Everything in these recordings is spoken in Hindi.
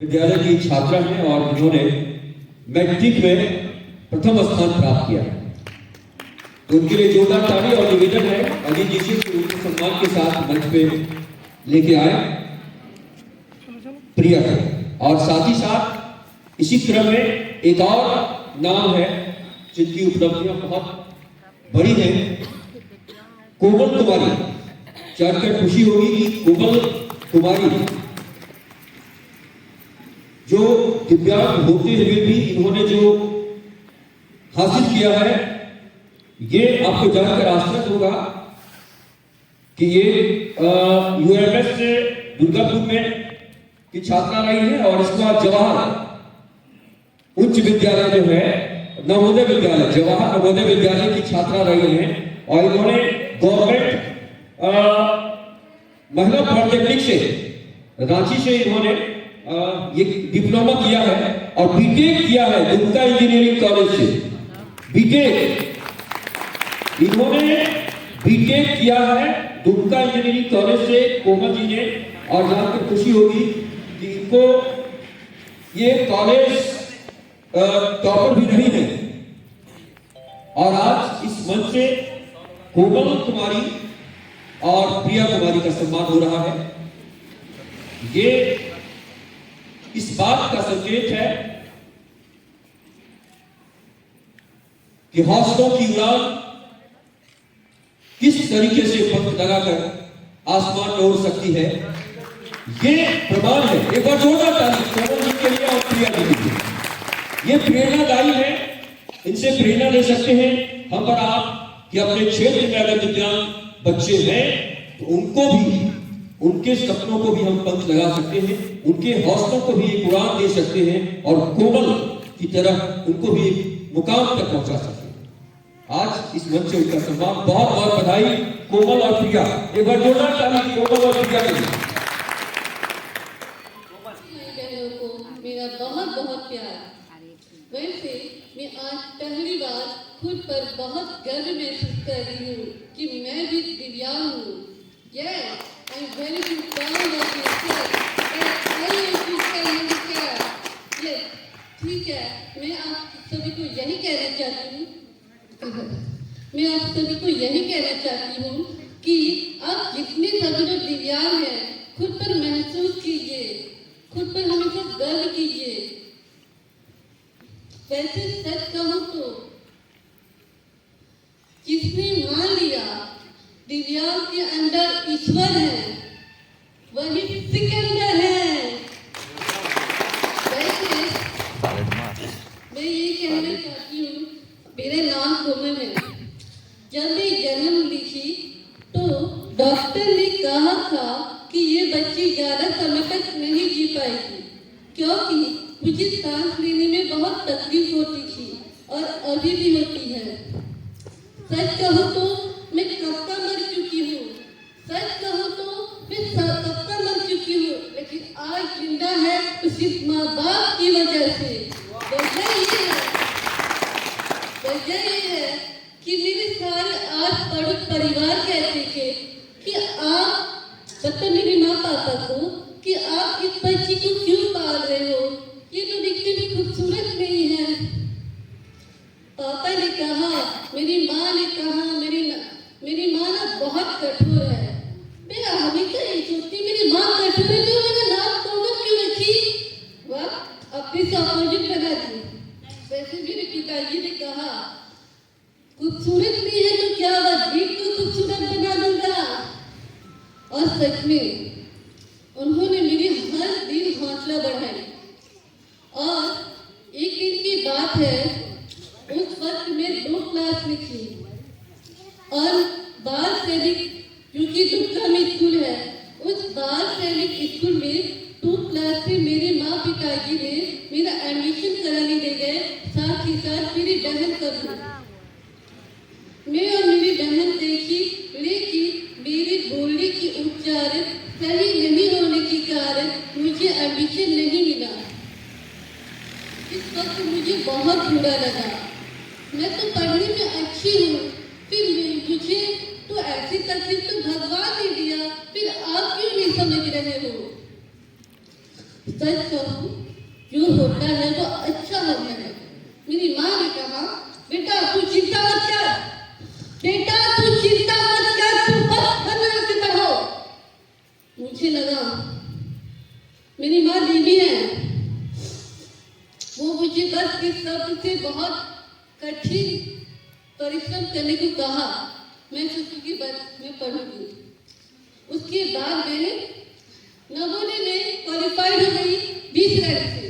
विद्यालय की छात्रा हैं और इन्होंने मैट्रिक में प्रथम स्थान प्राप्त किया। तो उनके लिए जोरदार ताली और निवेदन है अजीत जी से कि उनके सम्मान के साथ मंच पे लेके आए प्रिया को। और साथ ही साथ इसी क्रम में एक और नाम है जिनकी उपलब्धियां बहुत बड़ी हैं, कोमल कुमारी। जानकर खुशी होगी कि कोमल कुमारी जो दिव्यांग होते हुए भी इन्होंने जो हासिल किया है, ये आपको जानकर आश्चर्य होगा कि ये यूएमएस से दुर्गापुर में की छात्रा रही है और इसके बाद जवाहर उच्च विद्यालय जो है नवोदय विद्यालय, जवाहर नवोदय विद्यालय की छात्रा रही है और इन्होंने गवर्नमेंट महिला पॉलिटेक्निक से रांची से इन्होंने ये डिप्लोमा किया है और बीटेक किया है दुमका इंजीनियरिंग कॉलेज से। बीटेक इन्होंने बीटेक किया है दुमका इंजीनियरिंग कॉलेज से कोमल जी ने। और जानकर खुशी होगी कि इनको ये कॉलेज टॉपर भी नहीं है और आज इस मंच से कोमल कुमारी और प्रिया कुमारी का सम्मान हो रहा है। ये इस बात का संकेत है कि हौसलों की उड़ान किस तरीके से पंख लगाकर आसमान में उड़ सकती है, ये प्रमाण है। एक बार जोरदार ताली कोमल जी के लिए और प्रिया जी के लिए। ये प्रेरणादायी है, इनसे प्रेरणा ले सकते हैं हम और आप कि अपने क्षेत्र में अगर दिव्यांग बच्चे हैं तो उनको भी, उनके सपनों को भी हम पंख लगा सकते हैं, उनके हौसलों को भी एक उड़ान दे सकते हैं और कोमल की तरह उनको भी एक मुकाम तक पहुंचा सकते हैं। आज इस मंच से उनका सम्मान, बहुत बहुत बधाई कोमल और प्रिया। एक बार जोरदार ताली कोमल और प्रिया के लिए। मेरा बहुत बहुत प्यार। वैसे मैं आज पहली बार खुद पर बहुत गर्व महसूस कर रही हूँ कि मैं भी दिव्यांग हूँ। Yes, I'm very proud of myself that I am physically handicapped. Yes, ठीक है, मैं आप सभी को यही कहना चाहती हूँ कि आप जितने सभी लोग दिव्यांग हैं खुद पर महसूस कीजिए, खुद पर हमेशा गर्व कीजिए। वैसे सच कहूँ तो जिसने मान लिया दिव्यांग के अंदर ईश्वर है वही सिकंदर है। वैसे मैं ये कहना चाहती हूँ, मेरा नाम कोमल है। जब मैं जन्म ली थी तो डॉक्टर ने कहा था कि ये बच्ची ज्यादा समय तक नहीं जी पाएगी क्योंकि मुझे सांस लेने में बहुत तकलीफ होती थी और अभी भी होती है। सच कहूँ तो मैं कब का मर चुकी हूँ, सच कहूँ तो मैं कब का मर चुकी हूँ, लेकिन आज जिंदा है तो सिर्फ माँ बाप की वजह से। वजह ये है कि मेरे सारे आस पड़ोस परिवार कहते थे कि आप मतलब मेरी माँ पापा को कि आप इस बच्ची को क्यों पाल रहे हो, ये तो दिखने में खूबसूरत नहीं है। पापा ने कहा, मेरी माँ ने कहा, मेरी माँ ना बहुत कठोर है। मैं हमेशा ये सोचती मेरी माँ कठोर है तो मेरा नाम कोमल क्यों रखी, वह अपने से अपोजिट बना दी। वैसे मेरे पिताजी ने कहा खूबसूरत नहीं है तो क्या हुआ, देख को खूबसूरत बना दूंगा। और सच में उन्होंने मेरी हर दिन हौसला बढ़ाई। और एक दिन की बात है, उस वक्त मैं 2 क्लास में थी और बाल सैनिक क्योंकि दुमका में स्कूल है, उस बाल सैनिक स्कूल में 2 क्लास से मेरे माँ पिताजी ने मेरा एडमिशन कराने ले गए, साथ ही साथ मेरी बहन का भी। मैं और मेरी बहन देखी, लेकिन मेरे बोलने की उच्चारण सही नहीं होने के कारण मुझे एडमिशन नहीं मिला। इस वक्त मुझे बहुत बुरा लगा। मैं तो पढ़ने में अच्छी हूँ, फिर मुझे तो ऐसी तकलीफ तो भगवान ने दिया, फिर आप क्यों नहीं समझ रहे हो। सच कहूं, जो होता है वो अच्छा होता है। मेरी माँ ने कहा, बेटा तू चिंता मत कर, बेटा तू चिंता मत कर, तू बस बना के पढ़ो। मुझे लगा मेरी माँ बीवी है, वो मुझे बस के शब्द से बहुत कठिन परिश्रम करने को कहा। मैं सोची कि बस मैं पढ़ूंगी। उसके बाद मैंने नवोदय में क्वालिफाइड हो गई 20 रैंक से।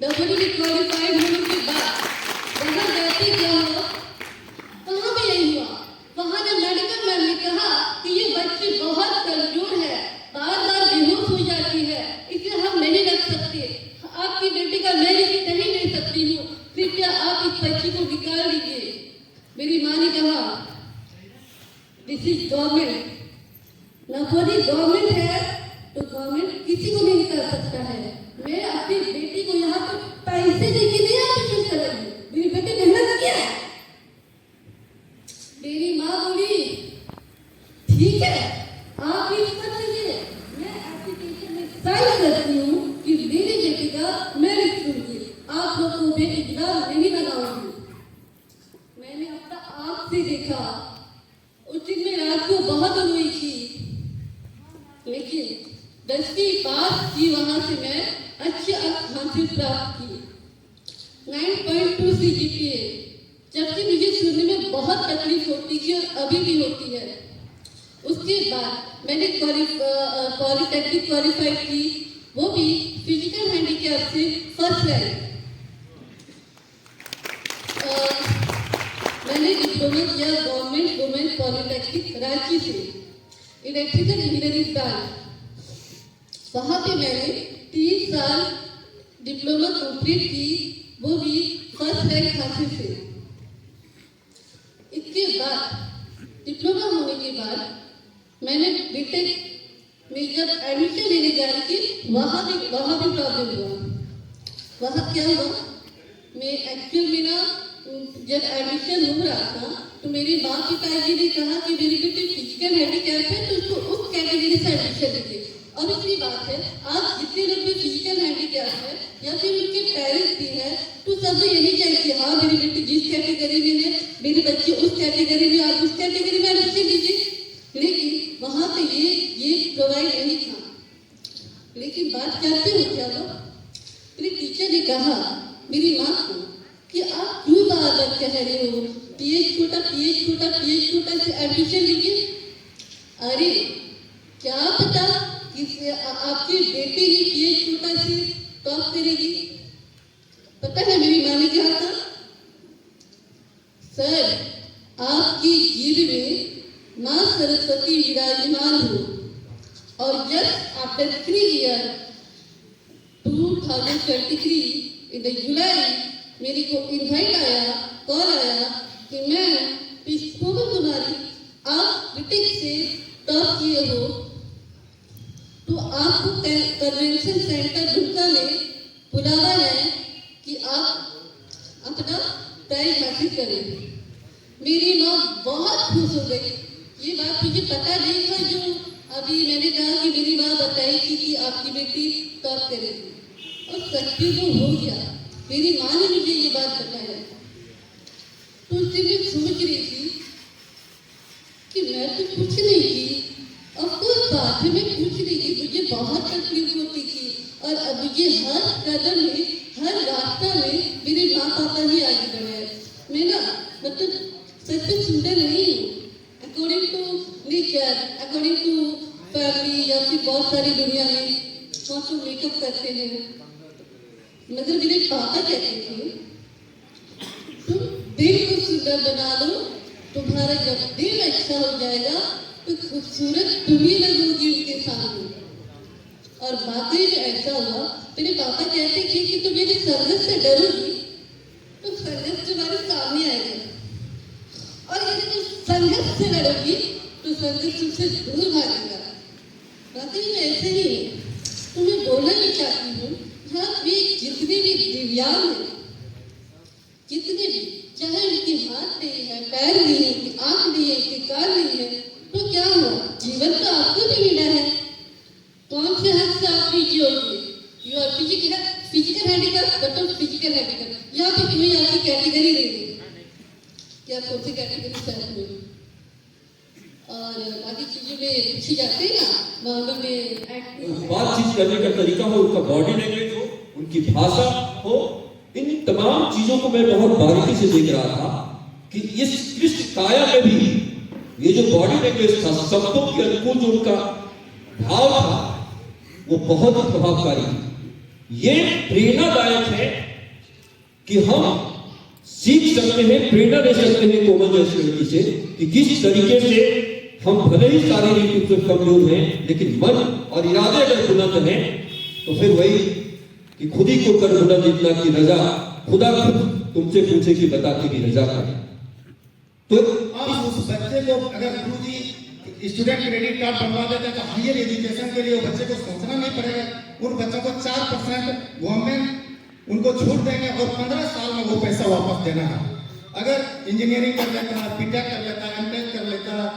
नवोदय में क्वालिफाइड होने के बाद वहाँ जाते क्या हुआ, वहाँ भी यही हुआ। वहाँ ने मेडिकल मैम ने कहा कि ये बच्ची बहुत कमजोर है, बार बार बेहोश हो जाती है, इसे हम नहीं रख सकते, आपकी बेटी का मैं नहीं ले सकती हूँ, कृपया आप इस बच्ची को निकाल लीजिए। मेरी माँ ने कहा, this is government, Navodaya government है तो गवर्नमेंट किसी को नहीं निकाल सकता है। मैं अपनी बेटी को यहाँ पर पैसे देके नहीं एडमिशन कराऊंगी, मेरी बेटी मेहनत किया है। मेरी माँ बोली, ठीक है आप इस कर लीजिए, मैं एप्लीकेशन में साइन करती हूँ कि मेरी बेटी का मैं लिखूंगी, आप लोग को मैं एग्जाम नहीं लगाऊंगी। मैंने अपना आँख से देखा, उस दिन मैं रात को बहुत रोई थी, लेकिन 10वीं पास की, वहां से मैं अच्छे अंक हासिल प्राप्त की, 9.2 CGPA। जबकि मुझे सुनने में बहुत तकलीफ होती थी और अभी भी होती है। उसके बाद मैंने पॉलिटेक्निक क्वालिफाई की, वो भी फिजिकल हैंडीकैप से फर्स्ट रैंक। मैंने डिप्लोमा किया गवर्नमेंट वुमेन पॉलिटेक्निक रांची से, इलेक्ट्रिकल इंजीनियरिंग ब्रांच। वहाँ पे मैंने 3 साल डिप्लोमा कंप्लीट की, वो भी फर्स्ट रैंक हासिल से। इसके बाद डिप्लोमा होने के बाद मैंने बीटेक में जब एडमिशन लेने जा रही थी, वहाँ भी प्रॉब्लम हुआ। वहाँ क्या हुआ, मैं एक्चुअल में ना जब एडमिशन हो रहा था तो मेरी माँ पिताजी ने कहा कि मेरी बेटी फिजिकल हैंडीकैप है तो उसको उस कैटेगरी से एडमिशन लीजिए। और दूसरी बात है, आज जितने लोग भी फिजिकल हैंडीकैप है या फिर उनके पेरेंट्स भी है तो सब यही चाहिए, हाँ मेरी बेटी जिस कैटेगरी में है, मेरी बच्ची उस कैटेगरी में, आप उस कैटेगरी में एडमिशन लीजिए। लेकिन वहाँ पे ये प्रोवाइड नहीं था। लेकिन बात करते हो क्या लोग, मेरी टीचर ने कहा मेरी माँ को कि आप क्यों बार बार कह रहे हो पीएच कोटा से एडमिशन लीजिए। अरे क्या पता कि आपकी बेटी ही पीएच कोटा से टॉप करेगी। पता है मेरी माँ ने क्या कहा, सर आपकी जीभ में माँ सरस्वती विराजमान हो। और just after 3 years 2023 in the जुलाई मेरे को इन्वाइट आया, कॉल आया कि मैम कोमल कुमारी आप बीटेक से टॉप किए हो तो आपको कन्वेंशन सेंटर दुमका में बुलावा है कि आप अपना प्राइज हासिल करें। मेरी माँ बहुत खुश हो गई। ये बात मुझे पता नहीं था जो अभी मैंने कहा कि मेरी माँ बताई थी कि आपकी बेटी टॉप करेगी, और सच्ची वो हो गया। मेरी माँ ने मुझे ये बात बताया तो उससे मैं सोच रही थी कि मैं तो कुछ नहीं की, अब कोई बात है मैं कुछ नहीं की, मुझे बहुत तकलीफ होती थी और अब मुझे हर कदम में, हर रास्ता में मेरे माँ पापा ही आगे बढ़ाए। मैं ना मतलब सच में सुंदर नहीं हूँ according to nature, according to family या फिर बहुत सारी दुनिया में हम तो मेकअप करते हैं, मगर मेरे पापा कहते थे तुम दिल को सुंदर बना लो, तुम्हारा जब दिल अच्छा हो जाएगा तो खूबसूरत तुम ही लगोगी उनके सामने। और वाकई में ऐसा हुआ। मेरे पापा कहते थे कि तुम मेरे संघर्ष से डरोगी तो संघर्ष तुम्हारे सामने आएगा, और यदि तुम संघर्ष से लड़ोगी तो संघर्ष तुमसे दूर भागेगा। वाकई में ऐसे ही है। तो मैं बोलना भी चाहती हूँ, यहाँ भी जितने भी दिव्यांग हैं, जितने भी, चाहे उनके हाथ नहीं है, पैर नहीं है, उनकी आंख नहीं है, उनके कान नहीं है, क्या हुआ? जीवन तो आपको भी मिला है, कौन से हक से आप जियोगे? You are physical handicap but not physical handicap. यहाँ पे कोई आपकी कैटेगरी नहीं है कि आप कौन सी कैटेगरी से आते हो। और बाकी चीज़ों में पूछी जाती है ना मामलों में बातचीत करने का तरीका हो, उनका बॉडी लैंग्वेज हो, उनकी भाषा हो, इन तमाम चीजों को मैं बहुत बारीकी से देख रहा था कि इस कृष्ण काया में भी ये जो बॉडी लैंग्वेज था, शब्दों के अनुकूल जो उनका भाव था, वो बहुत प्रभावकारी था। ये प्रेरणादायक है कि हम सीख सकते हैं, प्रेरणा ले सकते हैं कोमल जैसी लड़की से कि किस तरीके से हम भले ही शारीरिक रूप से कमजोर हैं, लेकिन मन और इरादे अगर बुलंद हैं तो फिर वही कि खुद ही को कर बुलंद इतना की रजा, खुदा खुद तुमसे पूछे कि बता तेरी रजा का। तो आप उस बच्चे को अगर गुरुजी स्टूडेंट क्रेडिट कार्ड बनवा देते हैं तो हायर एजुकेशन के लिए बच्चे को सोचना नहीं पड़ेगा। उन बच्चों को 4% गवर्नमेंट उनको छूट देंगे और 15 साल में वो पैसा वापस देना है। अगर इंजीनियरिंग कर लेता है, बीटेक कर लेता है, एमटेक कर लेता है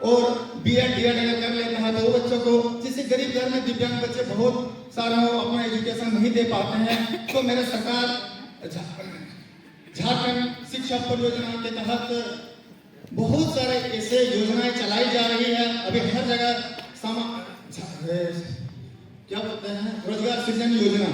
और बीएड डीएड अगर कर लेता है तो वो बच्चों को, जिससे गरीब घर में दिव्यांग बच्चे बहुत सारे हो अपना एजुकेशन नहीं दे पाते हैं, तो मेरे सरकार झारखंड शिक्षा परियोजना के तहत बहुत सारे ऐसे योजनाएं चलाई जा रही है। अभी हर जगह क्या बोलते हैं रोजगार सृजन योजना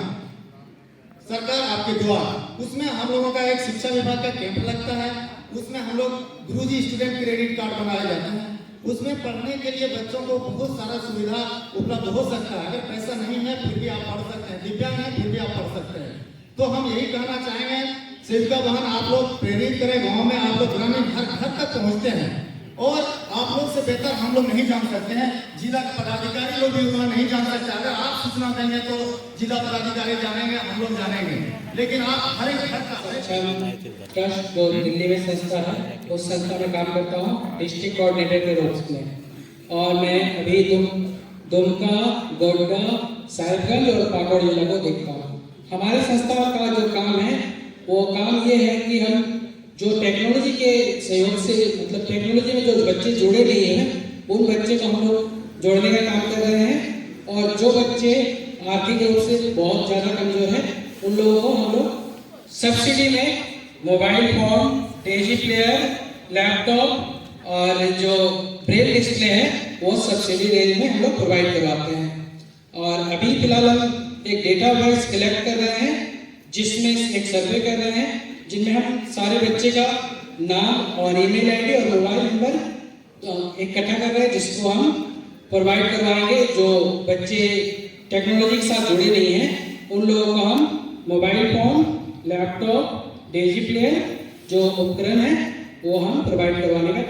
सरकार आपके द्वारा, उसमें हम लोगों का एक शिक्षा विभाग का कैंप लगता है। उसमें हम लोग गुरुजी स्टूडेंट क्रेडिट कार्ड बनाए जाते हैं। उसमें पढ़ने के लिए बच्चों को बहुत सारा सुविधा उपलब्ध हो सकता है। अगर पैसा नहीं है फिर भी आप पढ़ सकते हैं, दिव्यांग है फिर भी आप पढ़ सकते हैं। तो हम यही कहना चाहेंगे सेविका बहन, आप लोग प्रेरित करें। गांव में आप लोग ग्रामीण हर घर तक पहुंचते हैं और आप लोग से बेहतर हम लोग नहीं जान सकते हैं। जिला पदाधिकारी लोग भी उतना नहीं जान सकते। अगर आप सूचना देंगे तो जिला पदाधिकारी जानेंगे, हम लोग जानेंगे, लेकिन आप हर एक घर का ट्रस्ट जो दिल्ली में संस्था है, उस संस्था में काम करता हूँ डिस्ट्रिक्ट कोऑर्डिनेटर के रूप में। और मैं अभी दुमका, गोड्डा, साहिबगंज और पाकुड़ जिला को देखता हूँ। हमारे संस्था का जो काम है वो काम ये है कि हम जो टेक्नोलॉजी के सहयोग से, मतलब टेक्नोलॉजी में जो बच्चे जुड़े नहीं हैं उन बच्चे को हम लोग जोड़ने का काम कर रहे हैं। और जो बच्चे आर्थिक रूप से बहुत ज़्यादा कमजोर हैं उन लोगों को हम लोग सब्सिडी में mobile phone, TV player, laptop और जो ब्रेल डिस्प्ले है वो सब्सिडी रेंज में हम लोग प्रोवाइड करवाते हैं। और अभी फिलहाल हम एक डेटाबेस कलेक्ट कर रहे हैं जिसमें एक सर्वे कर रहे हैं जिनमें हम सारे बच्चे का नाम और ईमेल आईडी और मोबाइल नंबर इकट्ठा कर रहे हैं, जिसको हम प्रोवाइड करवाएंगे। जो बच्चे टेक्नोलॉजी के साथ जुड़े नहीं हैं उन लोगों को हम mobile phone, laptop, DG player जो उपकरण है वो हम प्रोवाइड करवाने का